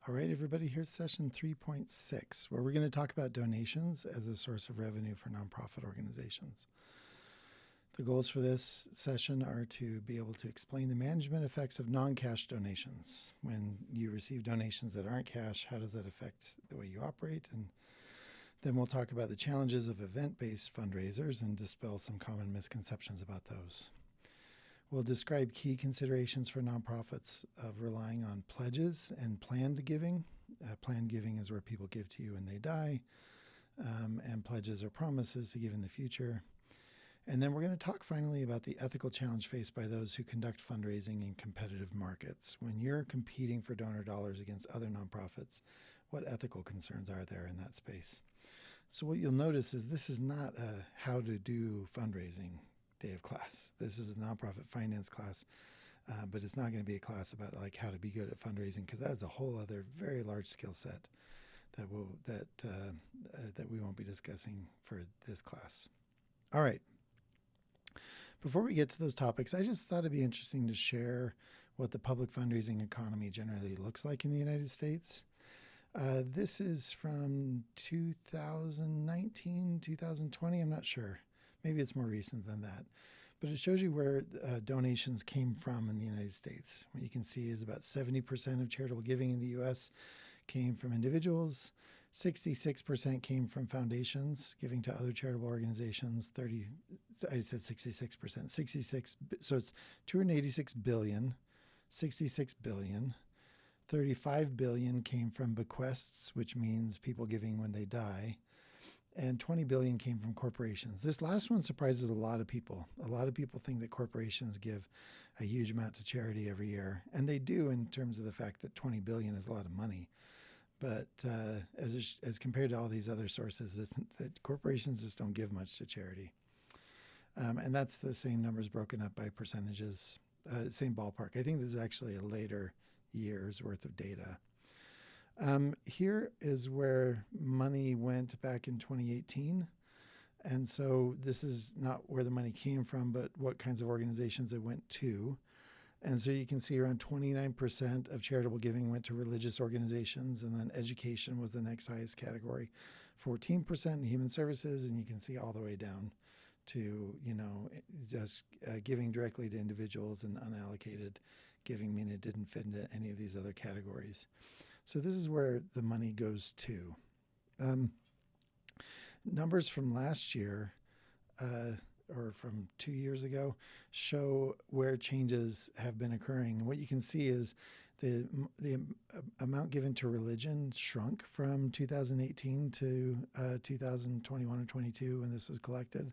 All right, everybody, here's session 3.6, where we're going to talk about donations as a source of revenue for nonprofit organizations. The goals for this session are to be able to explain the management effects of non-cash donations. When you receive donations that aren't cash, how does that affect the way you operate? And then we'll talk about the challenges of event-based fundraisers and dispel some common misconceptions about those. We'll describe key considerations for nonprofits of relying on pledges and planned giving. Planned giving is where people give to you when they die, and pledges are promises to give in the future. And then we're going to talk finally about the ethical challenge faced by those who conduct fundraising in competitive markets. When you're competing for donor dollars against other nonprofits, what ethical concerns are there in that space? So what you'll notice is this is not a how to do fundraising day of class. This is a nonprofit finance class, but it's not going to be a class about like how to be good at fundraising, because that's a whole other very large skill set that we won't be discussing for this class. All right. Before we get to those topics, I just thought it'd be interesting to share what the public fundraising economy generally looks like in the United States. This is from 2019, 2020, I'm not sure. Maybe it's more recent than that. But it shows you where donations came from in the United States. What you can see is about 70% of charitable giving in the U.S. came from individuals. 66% came from foundations giving to other charitable organizations. I said 66%. 66, so it's 286 billion, 66 billion. 35 billion came from bequests, which means people giving when they die. And 20 billion came from corporations. This last one surprises a lot of people. A lot of people think that corporations give a huge amount to charity every year, and they do in terms of the fact that 20 billion is a lot of money. But as compared to all these other sources, that corporations just don't give much to charity. And that's the same numbers broken up by percentages, same ballpark. I think this is actually a later year's worth of data. Here is where money went back in 2018. And so this is not where the money came from, but what kinds of organizations it went to. And so you can see around 29% of charitable giving went to religious organizations, and then education was the next highest category, 14% in human services, and you can see all the way down to, just giving directly to individuals and unallocated giving, meaning it didn't fit into any of these other categories. So this is where the money goes to. Numbers from last year, or from 2 years ago, show where changes have been occurring. And what you can see is the amount given to religion shrunk from 2018 to 2021 or 22 when this was collected.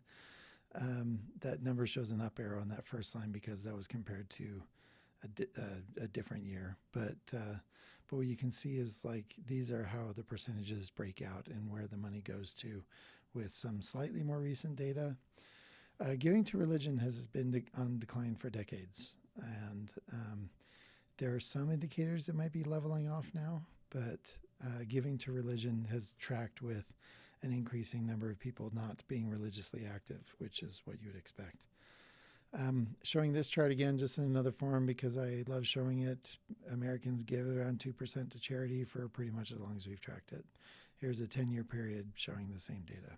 That number shows an up arrow on that first line because that was compared to a different year. But what you can see is like these are how the percentages break out and where the money goes to, with some slightly more recent data. Giving to religion has been on decline for decades, and there are some indicators that might be leveling off now, but giving to religion has tracked with an increasing number of people not being religiously active, which is what you would expect. Showing this chart again, just in another form because I love showing it. Americans give around 2% to charity for pretty much as long as we've tracked it. Here's a 10-year period showing the same data.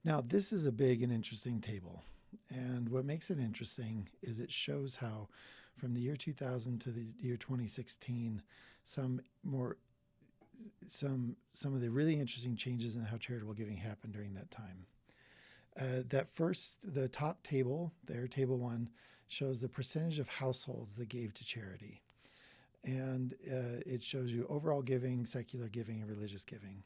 Now, this is a big and interesting table. And what makes it interesting is it shows how from the year 2000 to the year 2016, some of the really interesting changes in how charitable giving happened during that time. The top table there, table 1, shows the percentage of households that gave to charity. And it shows you overall giving, secular giving, and religious giving.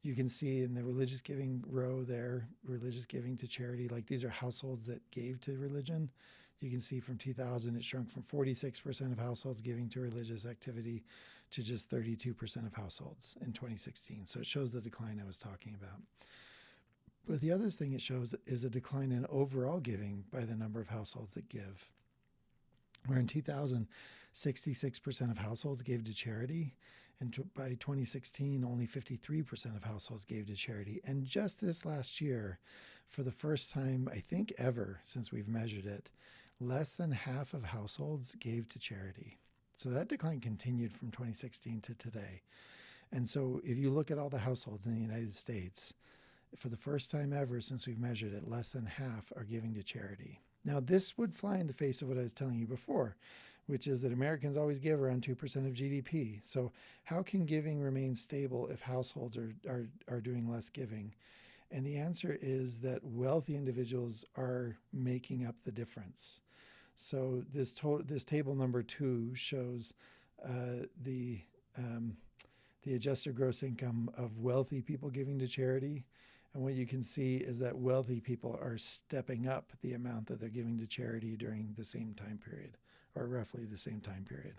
You can see in the religious giving row there, religious giving to charity, like these are households that gave to religion. You can see from 2000, it shrunk from 46% of households giving to religious activity to just 32% of households in 2016. So it shows the decline I was talking about. But the other thing it shows is a decline in overall giving by the number of households that give. Where in 2000, 66% of households gave to charity, and by 2016, only 53% of households gave to charity. And just this last year, for the first time, I think ever since we've measured it, less than half of households gave to charity. So that decline continued from 2016 to today. And so if you look at all the households in the United States, for the first time ever since we've measured it, less than half are giving to charity. Now, this would fly in the face of what I was telling you before, which is that Americans always give around 2% of GDP. So how can giving remain stable if households are doing less giving? And the answer is that wealthy individuals are making up the difference. So this table number 2 shows the adjusted gross income of wealthy people giving to charity. And what you can see is that wealthy people are stepping up the amount that they're giving to charity during the same time period, or roughly the same time period.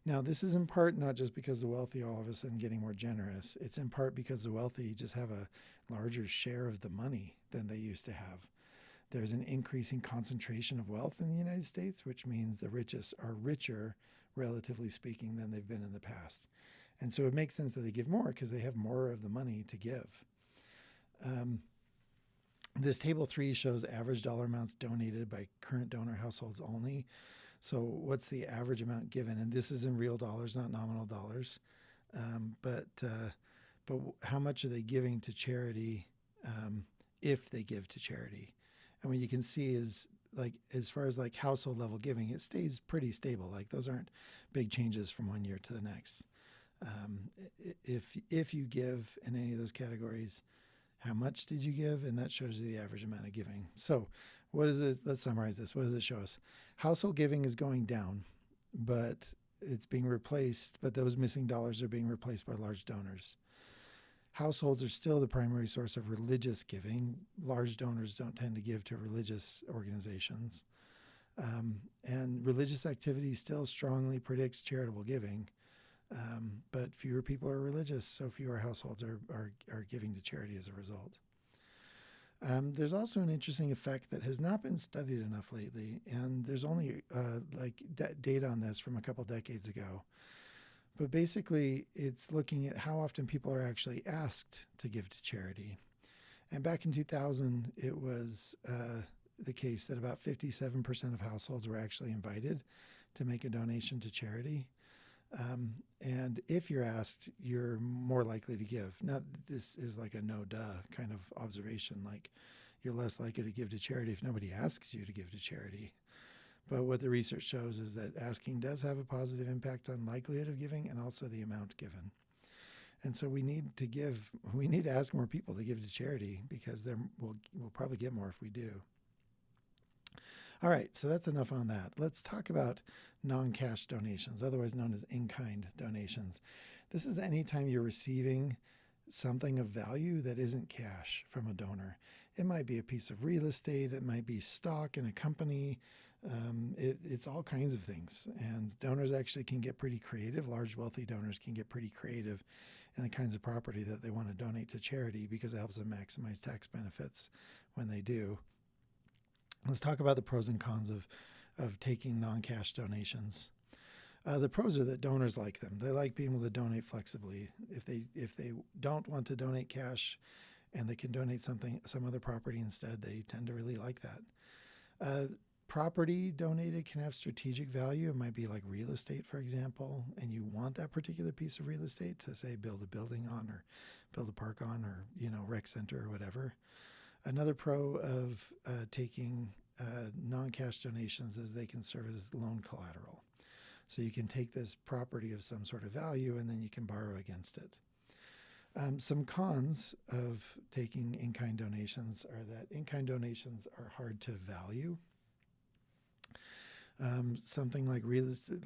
Now, this is in part not just because the wealthy are all of a sudden getting more generous. It's in part because the wealthy just have a larger share of the money than they used to have. There's an increasing concentration of wealth in the United States, which means the richest are richer, relatively speaking, than they've been in the past. And so it makes sense that they give more because they have more of the money to give. This table 3 shows average dollar amounts donated by current donor households only. So what's the average amount given? And this is in real dollars, not nominal dollars. But how much are they giving to charity if they give to charity? And what you can see is, like, as far as like household level giving, it stays pretty stable. Like, those aren't big changes from one year to the next. If you give in any of those categories, how much did you give? And that shows you the average amount of giving. So what is it? Let's summarize this. What does it show us? Household giving is going down, but it's being replaced, but those missing dollars are being replaced by large donors. Households are still the primary source of religious giving. Large donors don't tend to give to religious organizations. And religious activity still strongly predicts charitable giving. But fewer people are religious, so fewer households are giving to charity as a result. There's also an interesting effect that has not been studied enough lately, and there's only data on this from a couple decades ago. But basically, it's looking at how often people are actually asked to give to charity. And back in 2000, it was the case that about 57% of households were actually invited to make a donation to charity. And if you're asked, you're more likely to give. Now, this is like a no-duh kind of observation, like you're less likely to give to charity if nobody asks you to give to charity. But what the research shows is that asking does have a positive impact on likelihood of giving and also the amount given. And so we need to ask more people to give to charity, because we'll probably get more if we do. All right, so that's enough on that. Let's talk about non-cash donations, otherwise known as in-kind donations. This is anytime you're receiving something of value that isn't cash from a donor. It might be a piece of real estate, it might be stock in a company, it's all kinds of things. And donors actually can get pretty creative. Large, wealthy donors can get pretty creative in the kinds of property that they want to donate to charity, because it helps them maximize tax benefits when they do. Let's talk about the pros and cons of taking non-cash donations. The pros are that donors like them. They like being able to donate flexibly. If they don't want to donate cash and they can donate some other property instead, they tend to really like that. Property donated can have strategic value. It might be like real estate, for example, and you want that particular piece of real estate to, say, build a building on, or build a park on, or rec center or whatever. Another pro of taking non-cash donations is they can serve as loan collateral. So you can take this property of some sort of value and then you can borrow against it. Some cons of taking in-kind donations are that in-kind donations are hard to value. Something like real estate,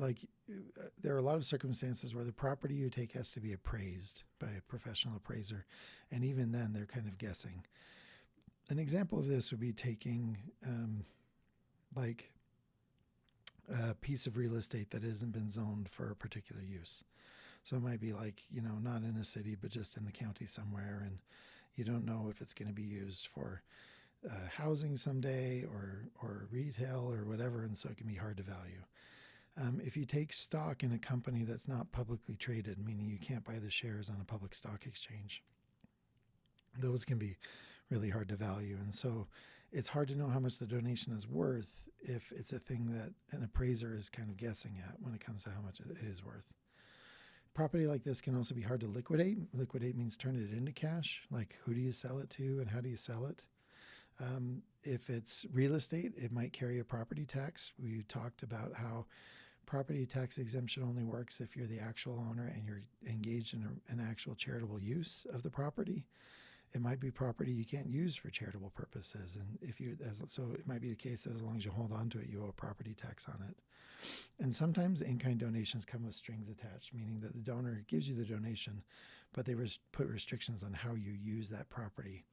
there are a lot of circumstances where the property you take has to be appraised by a professional appraiser, and even then they're kind of guessing. An example of this would be taking a piece of real estate that hasn't been zoned for a particular use. So it might be not in a city, but just in the county somewhere, and you don't know if it's going to be used for housing someday or retail or whatever, and so it can be hard to value. If you take stock in a company that's not publicly traded, meaning you can't buy the shares on a public stock exchange, those can be really hard to value. And so it's hard to know how much the donation is worth if it's a thing that an appraiser is kind of guessing at when it comes to how much it is worth. Property like this can also be hard to liquidate. Liquidate means turn it into cash. Like, who do you sell it to and how do you sell it? If it's real estate, it might carry a property tax. We talked about how property tax exemption only works if you're the actual owner and you're engaged in an actual charitable use of the property. It might be property you can't use for charitable purposes, and so it might be the case that as long as you hold on to it, you owe a property tax on it. And sometimes in-kind donations come with strings attached, meaning that the donor gives you the donation, but they put restrictions on how you use that property.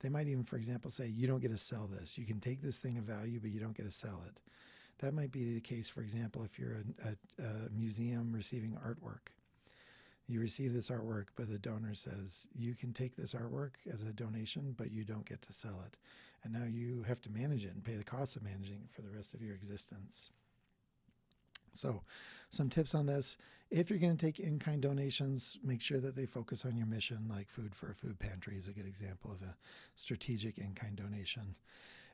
They might even, for example, say, you don't get to sell this. You can take this thing of value, but you don't get to sell it. That might be the case, for example, if you're a museum receiving artwork. You receive this artwork, but the donor says, you can take this artwork as a donation, but you don't get to sell it. And now you have to manage it and pay the cost of managing it for the rest of your existence. So some tips on this. If you're going to take in-kind donations, make sure that they focus on your mission, like Food for a Food Pantry is a good example of a strategic in-kind donation.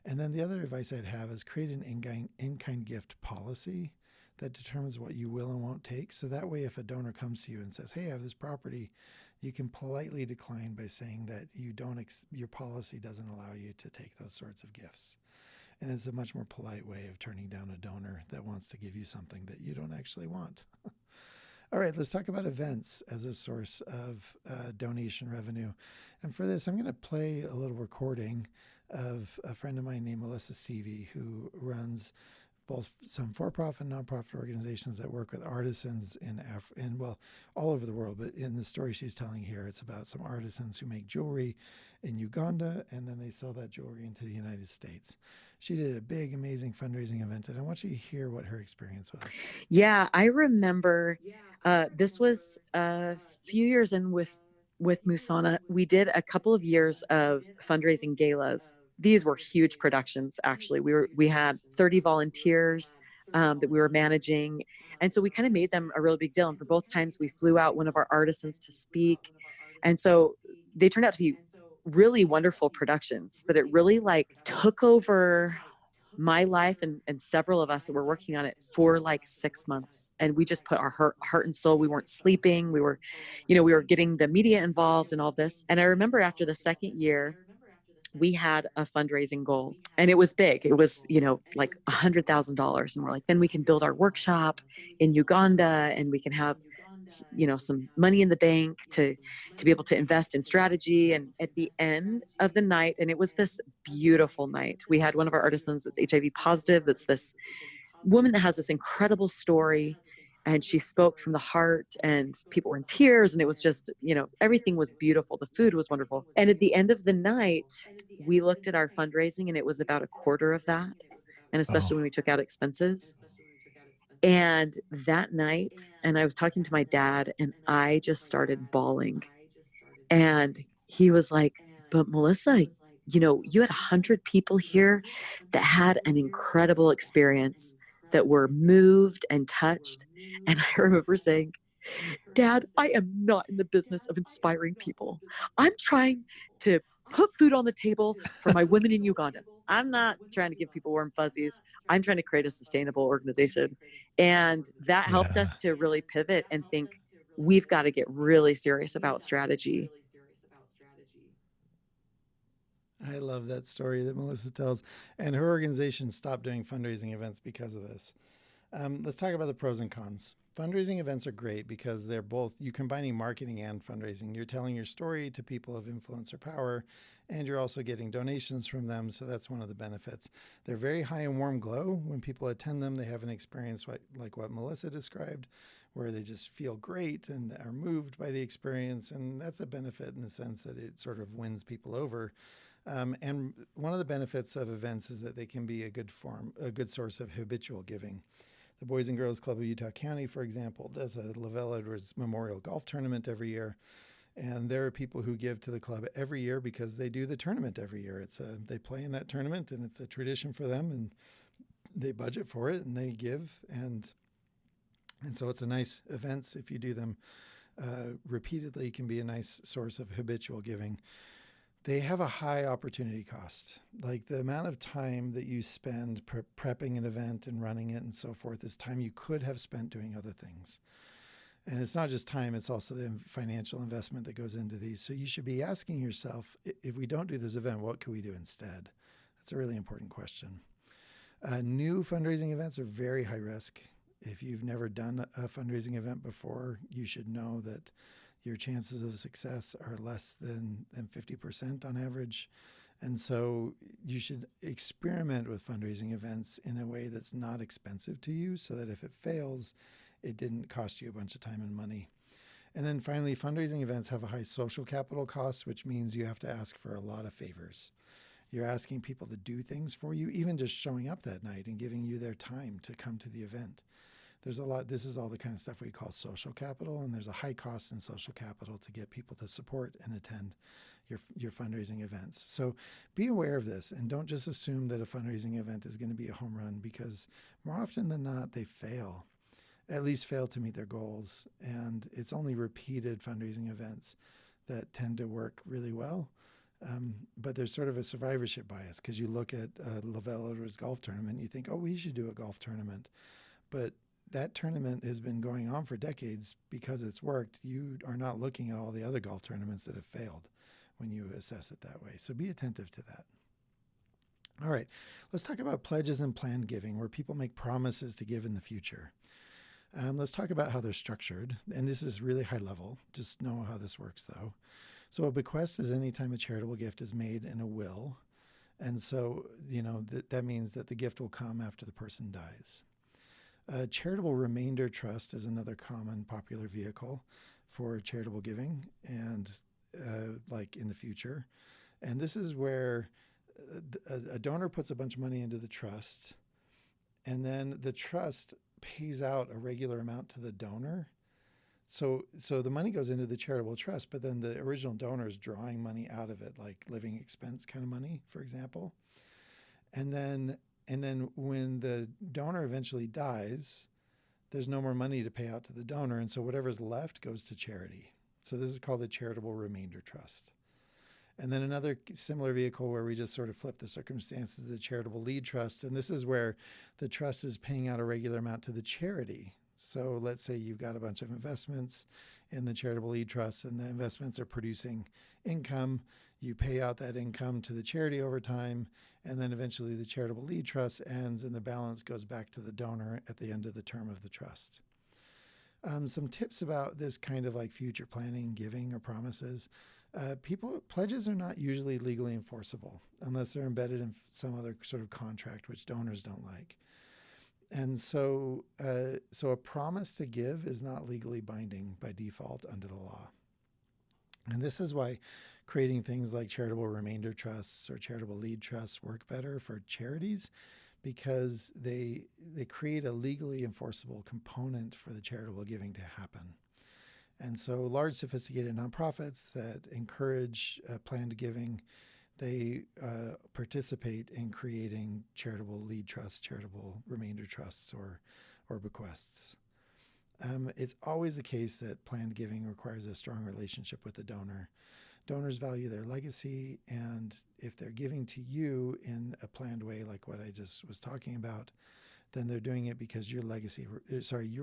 And then the other advice I'd have is create an in-kind gift policy that determines what you will and won't take. So that way, if a donor comes to you and says, hey, I have this property, you can politely decline by saying that your policy doesn't allow you to take those sorts of gifts. And it's a much more polite way of turning down a donor that wants to give you something that you don't actually want. All right, let's talk about events as a source of donation revenue. And for this, I'm going to play a little recording of a friend of mine named Melissa Seavey, who runs both some for-profit and nonprofit organizations that work with artisans in all over the world. But in the story she's telling here, it's about some artisans who make jewelry in Uganda, and then they sell that jewelry into the United States. She did a big, amazing fundraising event, and I want you to hear what her experience was. Yeah, I remember this was a few years in with Musana. We did a couple of years of fundraising galas. These were huge productions, actually. We had 30 volunteers that we were managing. And so we kind of made them a really big deal. And for both times we flew out one of our artisans to speak. And so they turned out to be really wonderful productions, but it really like took over my life and several of us that were working on it for like 6 months. And we just put our heart and soul. We weren't sleeping. We were getting the media involved and all this. And I remember after the second year, we had a fundraising goal and it was big. It was, like $100,000. And we're like, then we can build our workshop in Uganda and we can have, some money in the bank to be able to invest in strategy. And at the end of the night, and it was this beautiful night, we had one of our artisans that's HIV positive. That's this woman that has this incredible story, and she spoke from the heart and people were in tears, and it was just, everything was beautiful. The food was wonderful. And at the end of the night, we looked at our fundraising and it was about a quarter of that, and especially when we took out expenses. And that night, and I was talking to my dad and I just started bawling, and he was like, but Melissa, you had 100 people here that had an incredible experience, that were moved and touched. And I remember saying, Dad, I am not in the business of inspiring people. I'm trying to put food on the table for my women in Uganda. I'm not trying to give people warm fuzzies. I'm trying to create a sustainable organization. And that helped us to really pivot and think, we've got to get really serious about strategy. I love that story that Melissa tells. And her organization stopped doing fundraising events because of this. Let's talk about the pros and cons. Fundraising events are great because you're combining marketing and fundraising. You're telling your story to people of influence or power, and you're also getting donations from them. So that's one of the benefits. They're very high in warm glow. When people attend them, they have an experience like what Melissa described, where they just feel great and are moved by the experience. And that's a benefit in the sense that it sort of wins people over. And one of the benefits of events is that they can be a good source of habitual giving. The Boys and Girls Club of Utah County, for example, does a Lavelle Edwards Memorial Golf Tournament every year. And there are people who give to the club every year because they do the tournament every year. They play in that tournament, and it's a tradition for them, and they budget for it, and they give. And so it's a nice event. If you do them repeatedly, it can be a nice source of habitual giving. They have a high opportunity cost. Like the amount of time that you spend prepping an event and running it and so forth is time you could have spent doing other things. And it's not just time, it's also the financial investment that goes into these. So you should be asking yourself, if we don't do this event, what could we do instead? That's a really important question. New fundraising events are very high risk. If you've never done a fundraising event before, you should know that your chances of success are less than 50% on average. And so you should experiment with fundraising events in a way that's not expensive to you so that if it fails, it didn't cost you a bunch of time and money. And then finally, fundraising events have a high social capital cost, which means you have to ask for a lot of favors. You're asking people to do things for you, even just showing up that night and giving you their time to come to the event. There's a lot, this is all the kind of stuff we call social capital, and there's a high cost in social capital to get people to support and attend your fundraising events. So be aware of this and don't just assume that a fundraising event is going to be a home run, because more often than not, they fail, at least fail to meet their goals. And it's only repeated fundraising events that tend to work really well. But there's sort of a survivorship bias because you look at Lavelle Odor's golf tournament and you think, oh, we should do a golf tournament. But that tournament has been going on for decades because it's worked. You are not looking at all the other golf tournaments that have failed when you assess it that way. So be attentive to that. All right, let's talk about pledges and planned giving, where people make promises to give in the future. Let's talk about how they're structured. And this is really high level. Just know how this works, though. So a bequest is any time a charitable gift is made in a will. And so, that means that the gift will come after the person dies. A charitable remainder trust is another common popular vehicle for charitable giving and like in the future. And this is where a donor puts a bunch of money into the trust, and then the trust pays out a regular amount to the donor. So the money goes into the charitable trust, but then the original donor is drawing money out of it, like living expense kind of money, for example. And then when the donor eventually dies, there's no more money to pay out to the donor. And so whatever's left goes to charity. So this is called the charitable remainder trust. And then another similar vehicle where we just sort of flip the circumstances is the charitable lead trust. And this is where the trust is paying out a regular amount to the charity. So let's say you've got a bunch of investments in the charitable lead trust and the investments are producing income. You pay out that income to the charity over time, and then eventually the charitable lead trust ends and the balance goes back to the donor at the end of the term of the trust. Some tips about this kind of like future planning, giving, or promises. Pledges are not usually legally enforceable unless they're embedded in some other sort of contract, which donors don't like. And so a promise to give is not legally binding by default under the law. And this is why creating things like charitable remainder trusts or charitable lead trusts work better for charities, because they create a legally enforceable component for the charitable giving to happen. And so large, sophisticated nonprofits that encourage planned giving, they participate in creating charitable lead trusts, charitable remainder trusts, or bequests. It's always the case that planned giving requires a strong relationship with the donor. Donors value their legacy, and if they're giving to you in a planned way, like what I just was talking about, then they're doing it because your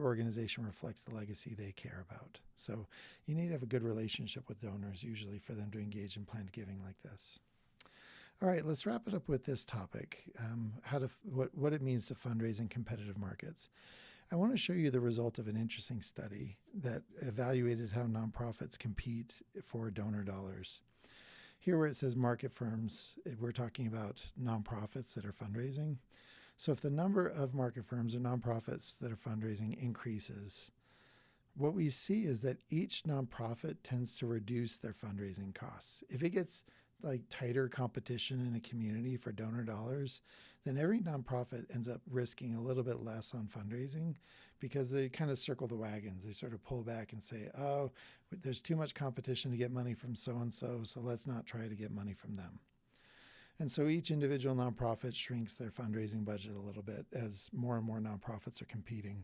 organization reflects the legacy they care about. So you need to have a good relationship with donors usually for them to engage in planned giving like this. All right, let's wrap it up with this topic, what it means to fundraise in competitive markets. I want to show you the result of an interesting study that evaluated how nonprofits compete for donor dollars. Here where it says market firms, we're talking about nonprofits that are fundraising. So if the number of market firms or nonprofits that are fundraising increases, what we see is that each nonprofit tends to reduce their fundraising costs. If it gets like tighter competition in a community for donor dollars, then every nonprofit ends up risking a little bit less on fundraising because they kind of circle the wagons. They sort of pull back and say, oh, there's too much competition to get money from so-and-so, so let's not try to get money from them. And so each individual nonprofit shrinks their fundraising budget a little bit as more and more nonprofits are competing.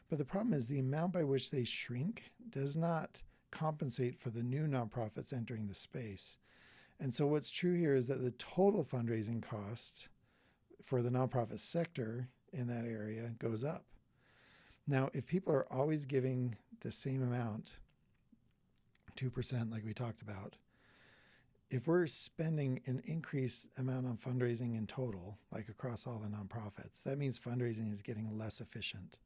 But the problem is the amount by which they shrink does not compensate for the new nonprofits entering the space. And so what's true here is that the total fundraising cost for the nonprofit sector in that area goes up. Now, if people are always giving the same amount, 2% like we talked about, if we're spending an increased amount on fundraising in total, like across all the nonprofits, that means fundraising is getting less efficient.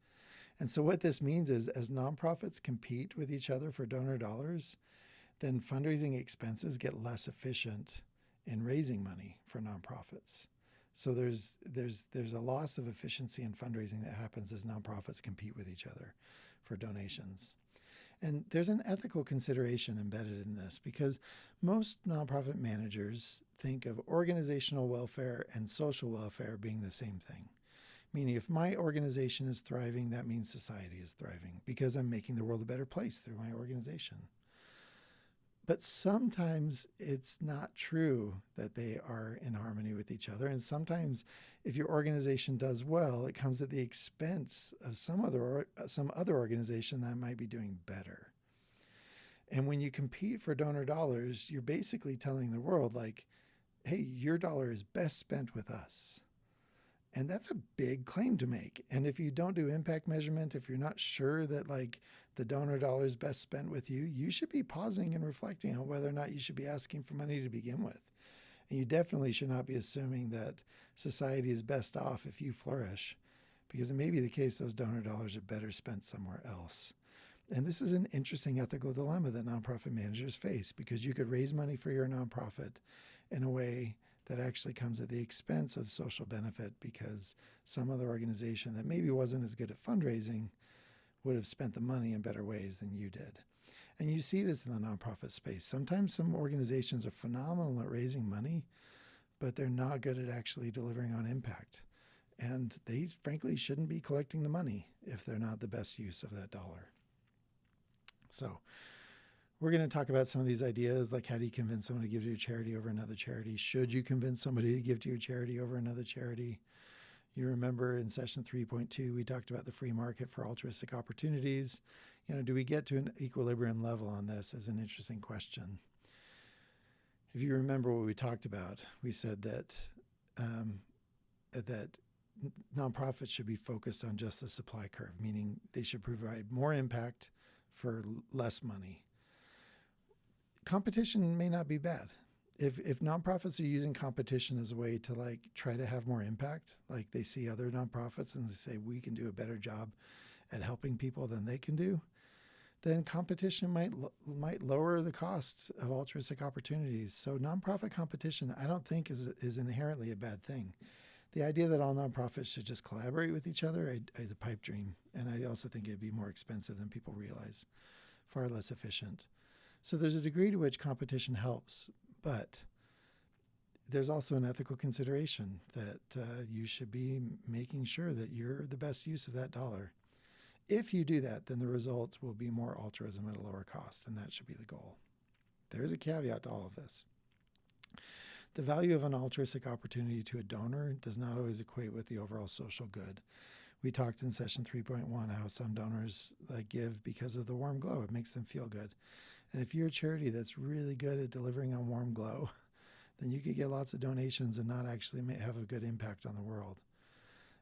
And so what this means is as nonprofits compete with each other for donor dollars, then fundraising expenses get less efficient in raising money for nonprofits. So there's a loss of efficiency in fundraising that happens as nonprofits compete with each other for donations. And there's an ethical consideration embedded in this because most nonprofit managers think of organizational welfare and social welfare being the same thing. Meaning if my organization is thriving, that means society is thriving because I'm making the world a better place through my organization. But sometimes it's not true that they are in harmony with each other. And sometimes if your organization does well, it comes at the expense of some other organization that might be doing better. And when you compete for donor dollars, you're basically telling the world like, hey, your dollar is best spent with us. And that's a big claim to make. And if you don't do impact measurement, if you're not sure that like the donor dollar is best spent with you, you should be pausing and reflecting on whether or not you should be asking for money to begin with. And you definitely should not be assuming that society is best off if you flourish, because it may be the case those donor dollars are better spent somewhere else. And this is an interesting ethical dilemma that nonprofit managers face, because you could raise money for your nonprofit in a way that actually comes at the expense of social benefit because some other organization that maybe wasn't as good at fundraising would have spent the money in better ways than you did. And you see this in the nonprofit space. Sometimes some organizations are phenomenal at raising money, but they're not good at actually delivering on impact. And they frankly shouldn't be collecting the money if they're not the best use of that dollar. So we're going to talk about some of these ideas, like how do you convince someone to give to your charity over another charity? Should you convince somebody to give to your charity over another charity? You remember in session 3.2, we talked about the free market for altruistic opportunities. Do we get to an equilibrium level on this is an interesting question. If you remember what we talked about, we said that that nonprofits should be focused on just the supply curve, meaning they should provide more impact for less money. Competition may not be bad. If nonprofits are using competition as a way to like try to have more impact, like they see other nonprofits and they say we can do a better job at helping people than they can do, then competition might lower the costs of altruistic opportunities. So nonprofit competition, I don't think is inherently a bad thing. The idea that all nonprofits should just collaborate with each other is a pipe dream. And I also think it'd be more expensive than people realize, far less efficient. So there's a degree to which competition helps, but there's also an ethical consideration that you should be making sure that you're the best use of that dollar. If you do that, then the result will be more altruism at a lower cost, and that should be the goal. There is a caveat to all of this. The value of an altruistic opportunity to a donor does not always equate with the overall social good. We talked in session 3.1 how some donors give because of the warm glow. It makes them feel good. And if you're a charity that's really good at delivering on warm glow, then you could get lots of donations and not actually have a good impact on the world.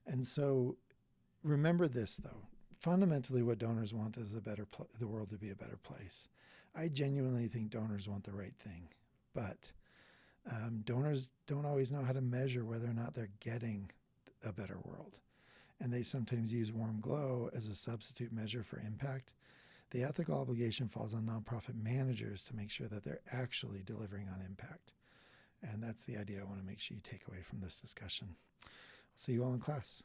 And so remember this, though. Fundamentally, what donors want is the world to be a better place. I genuinely think donors want the right thing, but donors don't always know how to measure whether or not they're getting a better world. And they sometimes use warm glow as a substitute measure for impact. The ethical obligation falls on nonprofit managers to make sure that they're actually delivering on impact. And that's the idea I want to make sure you take away from this discussion. I'll see you all in class.